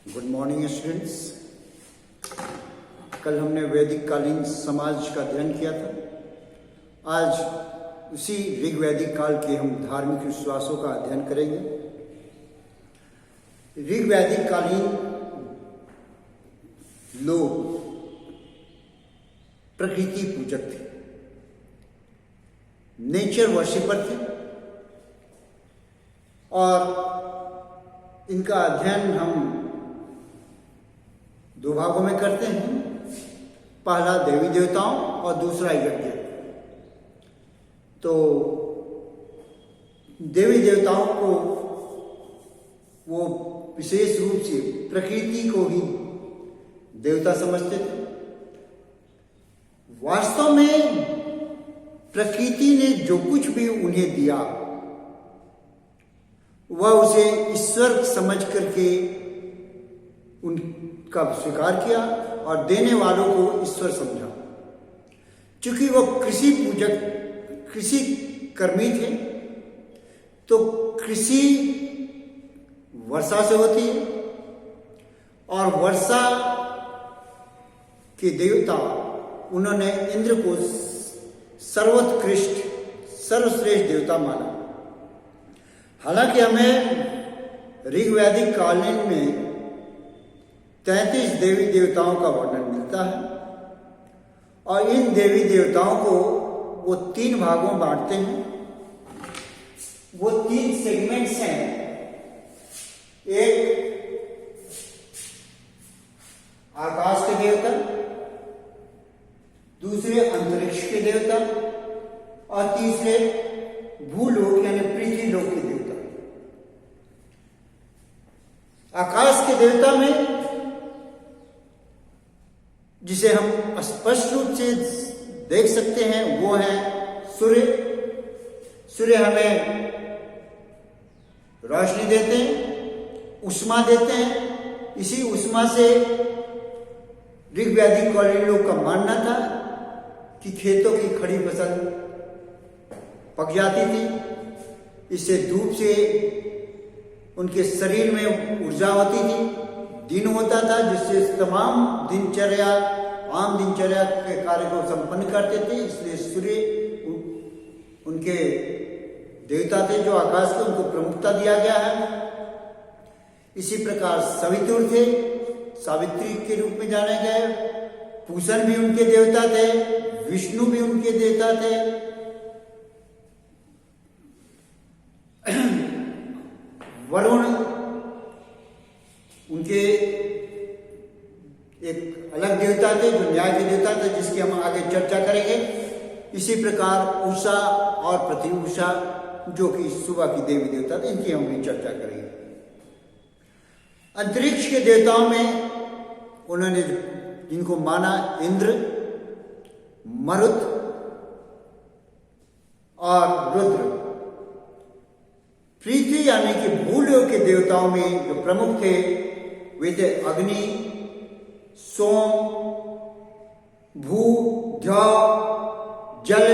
Good morning students. कल हमने वैदिक कालीन समाज का अध्ययन किया था। आज उसी ऋग वैदिक काल के हम धार्मिक विश्वासों का अध्ययन करेंगे। ऋग वैदिक कालीन लोग प्रकृति पूजक थे, नेचर वर्शिपर थे और इनका अध्ययन हम दो भागों में करते हैं। पहला देवी देवताओं और दूसरा यज्ञ। तो देवी देवताओं को वो विशेष रूप से प्रकृति को ही देवता समझते थे। वास्तव में प्रकृति ने जो कुछ भी उन्हें दिया वह उसे ईश्वर समझ करके उनका स्वीकार किया और देने वालों को ईश्वर समझा। चूंकि वो कृषि पूजक, कृषि कर्मी थे, तो कृषि वर्षा से होती है और वर्षा के देवता उन्होंने इंद्र को सर्वोत्कृष्ट सर्वश्रेष्ठ देवता माना। हालांकि हमें ऋग वैदिक कालीन में 33 देवी देवताओं का वर्णन मिलता है और इन देवी देवताओं को वो 3 भागों में बांटते हैं। वो 3 सेगमेंट्स हैं। एक आकाश के देवता, दूसरे अंतरिक्ष के देवता और तीसरे भूलोक यानी पृथ्वी लोक के देवता। आकाश के देवता में जिसे हम स्पष्ट रूप से देख सकते हैं वो है सूर्य। सूर्य हमें रोशनी देते हैं, उष्मा देते हैं। इसी उष्मा से ऋग वैदिक कालीन लोग का मानना था कि खेतों की खड़ी फसल पक जाती थी। इससे धूप से उनके शरीर में ऊर्जा होती थी, दिन होता था जिससे तमाम दिनचर्या, आम दिनचर्या के कार्य को संपन्न करते थे। इसलिए सूर्य उनके देवता थे जो आकाश के, उनको प्रमुखता दिया गया है। इसी प्रकार सवितुर थे, सावित्री के रूप में जाने गए। पूषण भी उनके देवता थे, विष्णु भी उनके देवता थे। वरुण उनके एक अलग देवता थे जो न्याय के देवता थे, जिसकी हम आगे चर्चा करेंगे। इसी प्रकार उषा और प्रत्युषा जो कि सुबह की देवी देवता थे, इनकी हम भी चर्चा करेंगे। अंतरिक्ष के देवताओं में उन्होंने जिनको माना इंद्र, मरुत और रुद्र। पृथ्वी यानी कि भूलोक के देवताओं में जो प्रमुख थे वे थे अग्नि, सोम, भू, ध्या, जल,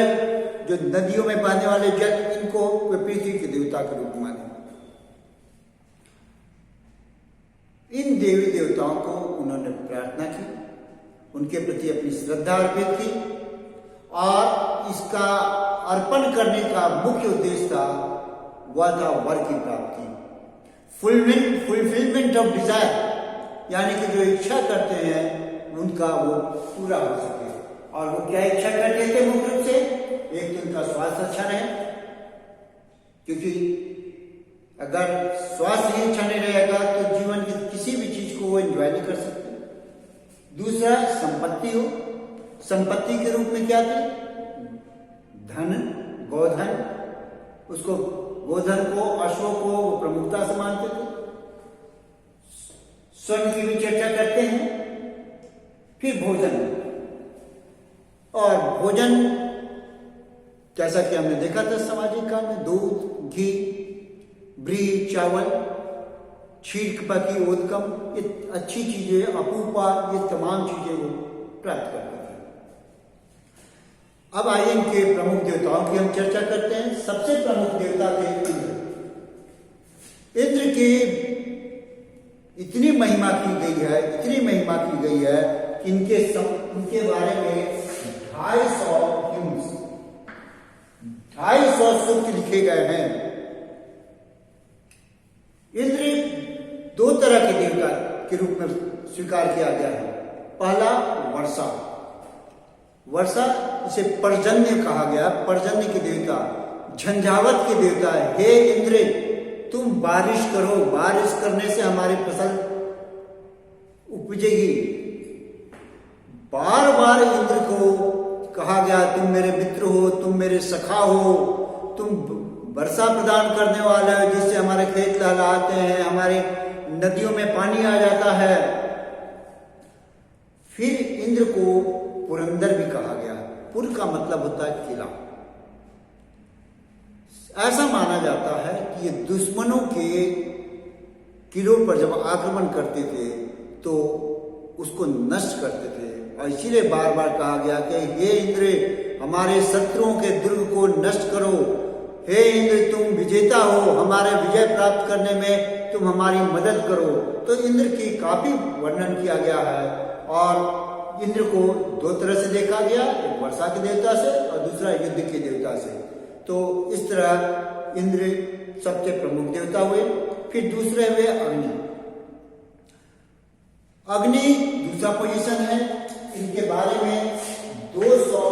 जो नदियों में बहने वाले जल, इनको वे पृथ्वी के देवता के रूप में माने। इन देवी देवताओं को उन्होंने प्रार्थना की, उनके प्रति अपनी श्रद्धा अर्पित की और इसका अर्पण करने का मुख्य उद्देश्य था वह था वर की प्राप्ति, फुलफिलमेंट ऑफ डिजायर, यानी कि जो इच्छा करते हैं उनका वो पूरा हो सके। और वो क्या इच्छा करते थे मुख्य रूप से? एक तो उनका स्वास्थ्य अच्छा रहे, क्योंकि अगर स्वास्थ्य ही अच्छा नहीं रहेगा तो जीवन की किसी भी चीज को वो एंजॉय नहीं कर सकते। दूसरा संपत्ति हो। संपत्ति के रूप में क्या थी? धन, गोधन। उसको गोधन को, अश्वों को वो प्रमुखता से मानते थे। स्वर्ण की भी चर्चा करते हैं। फिर भोजन, और भोजन जैसा कि हमने देखा था सामाजिक काल में दूध, घी, ब्री, चावल, क्षीर, पकी, ओदकम, ये अच्छी चीजें, अपूपा, ये तमाम चीजें वो प्राप्त करते थे। अब आइए इनके प्रमुख देवताओं की हम चर्चा करते हैं। सबसे प्रमुख देवता थे इंद्र। इंद्र के इतनी महिमा की गई है, इतनी महिमा की गई है कि इनके बारे में 250 सूक्त लिखे गए हैं। इंद्र दो तरह के देवता के रूप में स्वीकार किया गया है। पहला वर्षा, वर्षा इसे पर्जन्य कहा गया, पर्जन्य के देवता, झंझावत के देवता है। हे इंद्र, तुम बारिश करो, बारिश करने से हमारी फसल उपजेगी। बार बार इंद्र को कहा गया तुम मेरे मित्र हो, तुम मेरे सखा हो, तुम वर्षा प्रदान करने वाला है जिससे हमारे खेत लहलहाते हैं, हमारे नदियों में पानी आ जाता है। फिर इंद्र को पुरंदर भी कहा गया। पुर का मतलब होता है किला। ऐसा माना जाता है कि ये दुश्मनों के किलों पर जब आक्रमण करते थे तो उसको नष्ट करते थे, और इसीलिए बार बार कहा गया कि हे इंद्र, हमारे शत्रुओं के दुर्ग को नष्ट करो। हे इंद्र, तुम विजेता हो, हमारे विजय प्राप्त करने में तुम हमारी मदद करो। तो इंद्र की काफी वर्णन किया गया है, और इंद्र को दो तरह से देखा गया, एक वर्षा के देवता से और दूसरा युद्ध के देवता से। तो इस तरह इंद्र सबसे प्रमुख देवता हुए। फिर दूसरे हुए अग्नि। अग्नि दूसरा पोजीशन है। इनके बारे में 200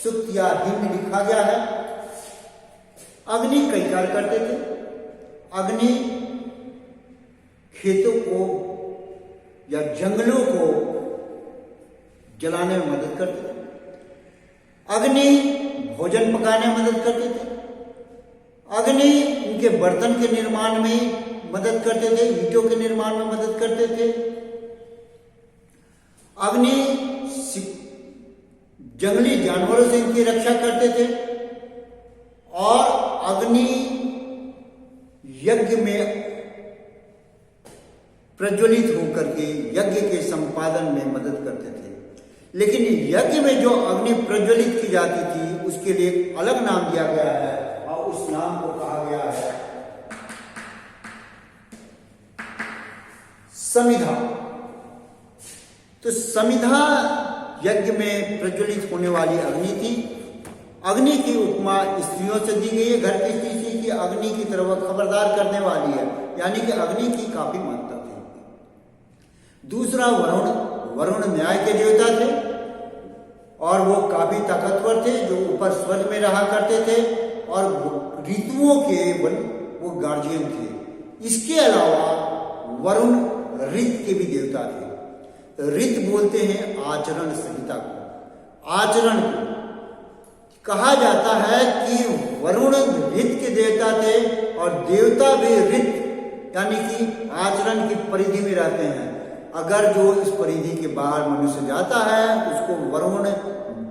सूक्त या हिंद लिखा गया है। अग्नि कई कार्य करते थे। अग्नि खेतों को या जंगलों को जलाने में मदद करते थे। अग्नि भोजन पकाने में मदद करते थे। अग्नि उनके बर्तन के निर्माण में मदद करते थे, ईंटों के निर्माण में मदद करते थे। अग्नि जंगली जानवरों से इनकी रक्षा करते थे, और अग्नि यज्ञ में प्रज्वलित होकर के यज्ञ के संपादन में मदद करते थे। लेकिन यज्ञ में जो अग्नि प्रज्वलित की जाती थी उसके लिए एक अलग नाम दिया गया है, और उस नाम को कहा गया है समिधा। तो समिधा यज्ञ में प्रज्वलित होने वाली अग्नि थी। अग्नि की उपमा स्त्रियों से दी गई है। घर की स्त्री थी कि अग्नि की तरफ खबरदार करने वाली है, यानी कि अग्नि की काफी महत्ता थी। दूसरा वरुण, वरुण न्याय के देवता थे, और वो काफी ताकतवर थे, जो ऊपर स्वर्ग में रहा करते थे, और ऋतुओं के वो गार्जियन थे। इसके अलावा वरुण ऋत के भी देवता थे। ऋत बोलते हैं आचरण संहिता को। आचरण को कहा जाता है कि वरुण ऋत के देवता थे, और देवता भी ऋत यानी कि आचरण की परिधि में रहते हैं। अगर जो इस परिधि के बाहर मनुष्य जाता है उसको वरुण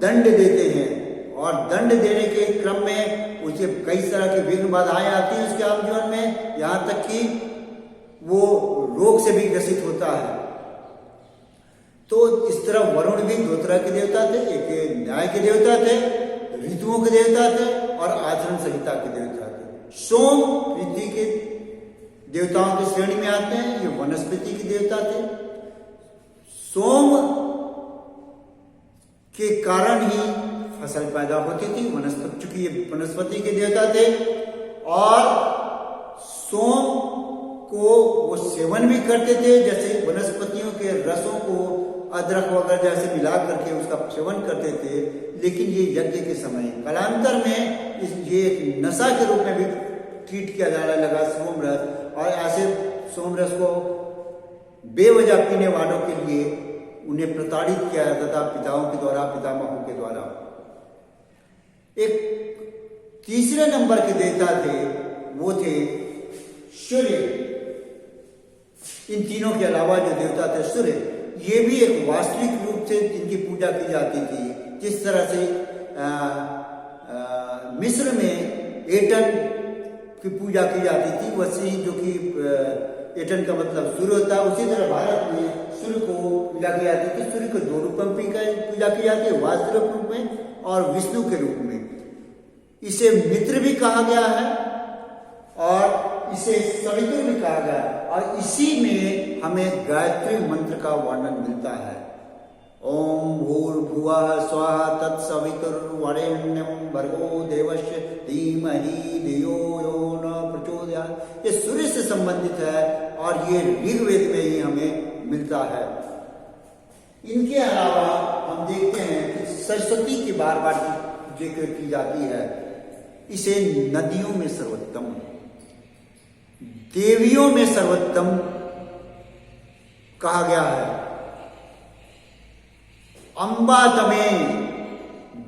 दंड देते हैं, और दंड देने के क्रम में उसे कई तरह की विघ्न बाधाएं आती हैं उसके आम जीवन में, यहाँ तक कि वो रोग से भी ग्रसित होता है। तो इस तरह वरुण भी दो तरह के देवता थे, एक न्याय के देवता थे, ऋतुओं के देवता थे, और आचरण संहिता के देवता थे। सोम पृथ्वी के देवताओं की श्रेणी में आते हैं, ये वनस्पति के देवता थे। सोम के कारण ही फसल पैदा होती थी, वनस्पति, चूंकि ये वनस्पति के देवता थे, और सोम को वो सेवन भी करते थे, जैसे वनस्पतियों के रसों को अदरक वगैरह जैसे मिला करके उसका सेवन करते थे। लेकिन ये यज्ञ के समय कालांतर में ये एक नशा के रूप में भी ट्रीट किया जाने लगा सोमरस, और ऐसे सोमरस को बेवजह पीने वालों के लिए उन्हें प्रताड़ित किया जाता था पिताओं के द्वारा, पितामहों के द्वारा। एक तीसरे नंबर के देवता थे, वो थे सूर्य। इन तीनों के अलावा जो देवता थे सूर्य, ये भी एक वास्तविक रूप से इनकी पूजा की जाती थी। जिस तरह से मिस्र में एटन की पूजा की जाती थी, वैसे ही जो कि एटन का मतलब सूर्य होता है, उसी तरह भारत में सूर्य को पूजा की जाती थी। सूर्य को दो रूप में पूजा की जाती है, वास्तविक रूप में और विष्णु के रूप में। इसे मित्र भी कहा गया है, और इसे सवितुर भी कहा गया और इसी में हमें गायत्री मंत्र का वर्णन मिलता है। ओम भूर्भुवः स्वः तत्सवितुर्वरेण्यं भर्गो देवस्य धीमहि धियो यो न प्रचोदयात्। ये सूर्य से संबंधित है और ये ऋग्वेद में ही हमें मिलता है। इनके अलावा हम देखते हैं कि सरस्वती की बार बार जिक्र की जाती है। इसे नदियों में सर्वोत्तम, देवियों में सर्वोत्तम कहा गया है। अंबा तमे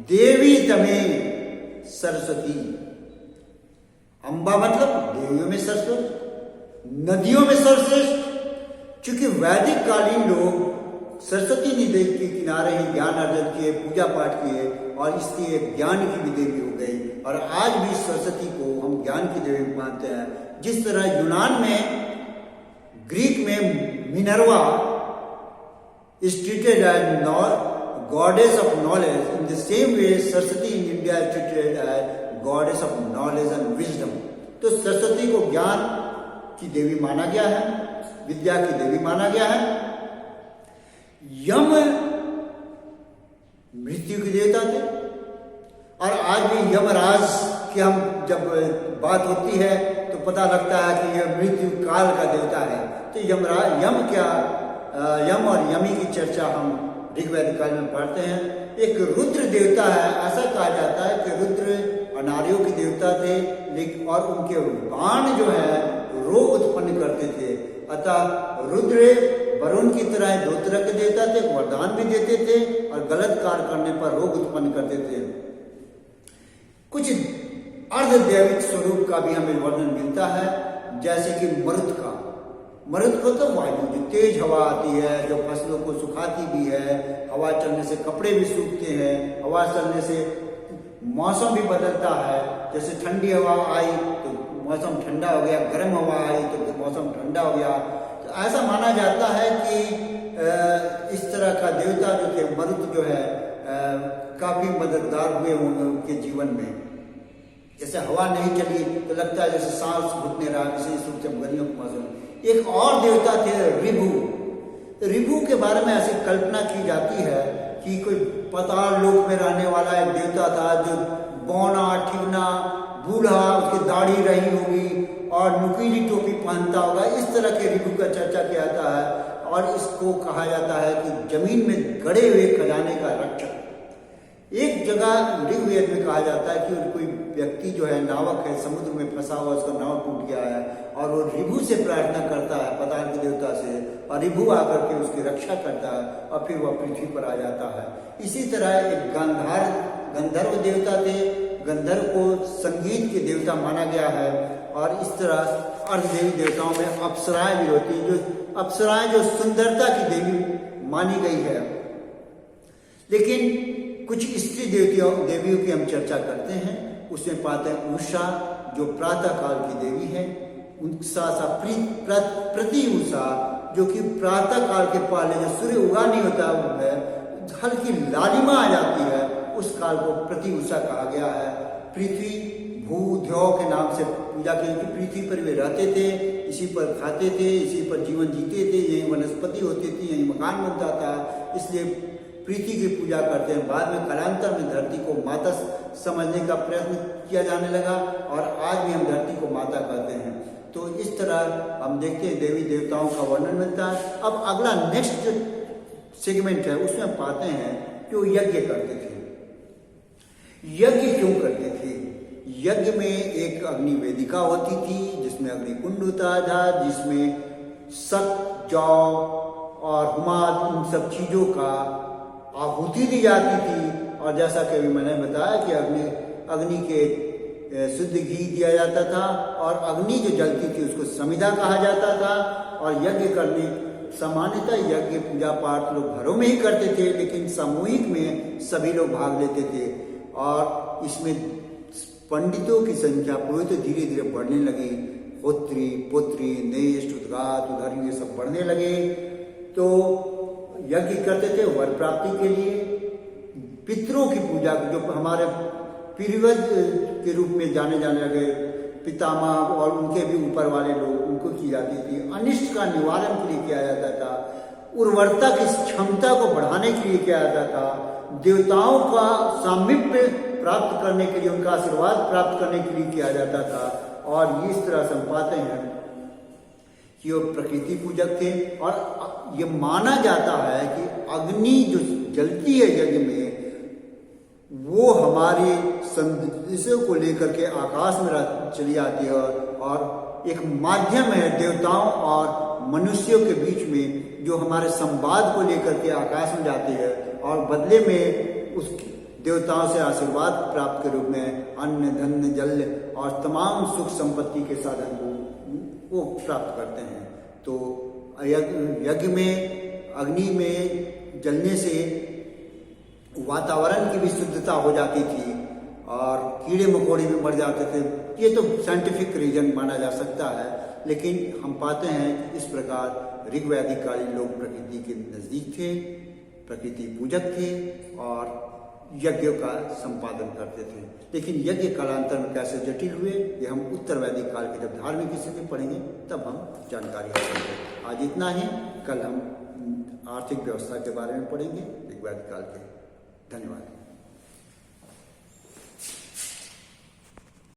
देवी तमे सरस्वती। अंबा मतलब देवियों में सरस्वती, नदियों में सर्वश्रेष्ठ। चूंकि वैदिक कालीन लोग सरस्वती नदी के किनारे ही ज्ञान अर्जन किए, पूजा पाठ किए और इसलिए ज्ञान की भी देवी हो गई। और आज भी सरस्वती को हम ज्ञान की देवी मानते हैं। जिस तरह यूनान में, ग्रीक में Minerva is treated as goddess of knowledge, in the same way Saraswati in India is treated as goddess of knowledge and wisdom. तो सरस्वती को ज्ञान की देवी माना गया है, विद्या की देवी माना गया है। यम मृत्यु के देवता थे और आज भी यमराज की हम जब बात होती है तो पता लगता है कि यह मृत्यु काल का देवता है। तो यम और यमी की चर्चा हम ऋग्वेद काल में पढ़ते हैं। एक रुद्र देवता है। ऐसा कहा जाता है कि रुद्र अनार्यों के देवता थे, लेकिन और उनके बाण जो है रोग उत्पन्न करते थे। अतः रुद्र वरुण की तरह दो तरह के देवता थे, वरदान भी देते थे और गलत कार्य करने पर रोग उत्पन्न करते थे। कुछ अर्धदैविक स्वरूप का भी हमें वर्णन मिलता है, जैसे कि मरुत का। मरुत को तो वायु, जो तेज हवा आती है, जो फसलों को सुखाती भी है, हवा चलने से कपड़े भी सूखते हैं, हवा चलने से मौसम भी बदलता है। जैसे ठंडी हवा आई तो मौसम ठंडा हो गया, गर्म हवा आई तो मौसम ठंडा हो गया। तो ऐसा माना जाता है कि इस तरह का देवता जो थे मरुत जो है काफी मददगार हुए उनके जीवन में। जैसे हवा नहीं चली तो लगता है जैसे सांस घुटने रहा, विशेष रूप से गर्मियों के मौसम। एक और देवता थे ऋभु। ऋभु के बारे में ऐसी कल्पना की जाती है कि कोई पाताल लोक में रहने वाला एक देवता था जो बौना, ठिगना, बूढ़ा, उसकी दाढ़ी रही होगी और नुकीली टोपी पहनता होगा। इस तरह के ऋभु का चर्चा किया जाता है और इसको कहा जाता है कि जमीन में गड़े हुए खजाने का रक्षक। एक जगह ऋग्वेद में कहा जाता है कि कोई व्यक्ति जो है नावक है, समुद्र में फंसा हुआ, उसका नाव टूट गया है और वो ऋभु से प्रार्थना करता है, पाताल के देवता से, और ऋभु आकर के उसकी रक्षा करता है और फिर वह पृथ्वी पर आ जाता है। इसी तरह एक गंधर्व देवता थे। गंधर्व को संगीत के देवता माना गया है। और इस तरह अर्धदेवी देवताओं में अप्सराएं भी होती हैं, जो अप्सराएं जो सुंदरता की देवी मानी गई है। लेकिन कुछ स्त्री देवियों की हम चर्चा करते हैं। उसमें पाते हैं उषा, जो प्रातः काल की देवी है। प्रति उषा, जो कि प्रातः काल के पहले जो सूर्य उगा नहीं होता है, हल्की लालिमा आ जाती है, उस काल को प्रति उषा कहा गया है। पृथ्वी भू ध्यो के नाम से पूजा की, पृथ्वी पर वे रहते थे, इसी पर खाते थे, इसी पर जीवन जीते थे, यही वनस्पति होती थी, यही मकान बनता था, इसलिए पृथ्वी की पूजा करते हैं। बाद में कालांतर में धरती को माता समझने का प्रयत्न किया जाने लगा और आज भी हम धरती को माता कहते हैं। तो इस तरह हम देखते हैं देवी देवताओं का वर्णन मिलता है। अब अगला नेक्स्ट सेगमेंट है, उसमें पाते हैं कि वो यज्ञ करते थे। यज्ञ क्यों करते थे? यज्ञ में एक अग्नि वेदिका होती थी, जिसमें अग्नि कुंड होता था, जिसमें सत, जौ और हुमाद, उन सब चीजों का आहुति दी जाती थी। और जैसा कि अभी मैंने बताया कि अग्नि के शुद्ध घी दिया जाता था और अग्नि जो जलती थी उसको समिधा कहा जाता था। और यज्ञ करने, सामान्यतः यज्ञ पूजा पाठ लोग घरों में ही करते थे, लेकिन सामूहिक में सभी लोग भाग लेते थे। और इसमें पंडितों की संख्या पुरोहित धीरे धीरे बढ़ने लगी। पुत्री, पुत्री, नेष्ठ, उद्गात, उधर ये सब बढ़ने लगे। तो यज्ञ करते थे वर प्राप्ति के लिए, पितरों की पूजा, जो हमारे पूर्वज के रूप में जाने लगे, पितामह और उनके भी ऊपर वाले लोग, उनको की जाती थी। अनिष्ट का निवारण के लिए किया जाता था, उर्वरता की क्षमता को बढ़ाने के लिए किया जाता था, देवताओं का सामीप्य प्राप्त करने के लिए, उनका आशीर्वाद प्राप्त करने के लिए किया जाता था। और इस तरह से हम पाते हैं कि वो प्रकृति पूजक थे। और ये माना जाता है कि अग्नि जो जलती है यज्ञ में, वो हमारे संदेशों को लेकर के आकाश में चली आती है और एक माध्यम है देवताओं और मनुष्यों के बीच में, जो हमारे संवाद को लेकर के आकाश में जाती है और बदले में उस देवताओं से आशीर्वाद प्राप्त के रूप में अन्न धन जल और तमाम सुख संपत्ति के साधन को वो प्राप्त करते हैं। तो यज्ञ में अग्नि में जलने से वातावरण की भी शुद्धता हो जाती थी और कीड़े मकोड़े भी मर जाते थे। ये तो साइंटिफिक रीजन माना जा सकता है, लेकिन हम पाते हैं कि इस प्रकार ऋग्वैदिक कालीन लोग प्रकृति के नजदीक थे, प्रकृति पूजक थे और यज्ञों का संपादन करते थे। लेकिन यज्ञ कालांतर में कैसे जटिल हुए, ये हम उत्तर वैदिक काल के जब धार्मिक स्थिति पढ़ेंगे तब हम जानकारी हासिल करेंगे। आज इतना ही, कल हम आर्थिक व्यवस्था के बारे में पढ़ेंगे ऋग्वैदिक काल के। धन्यवाद।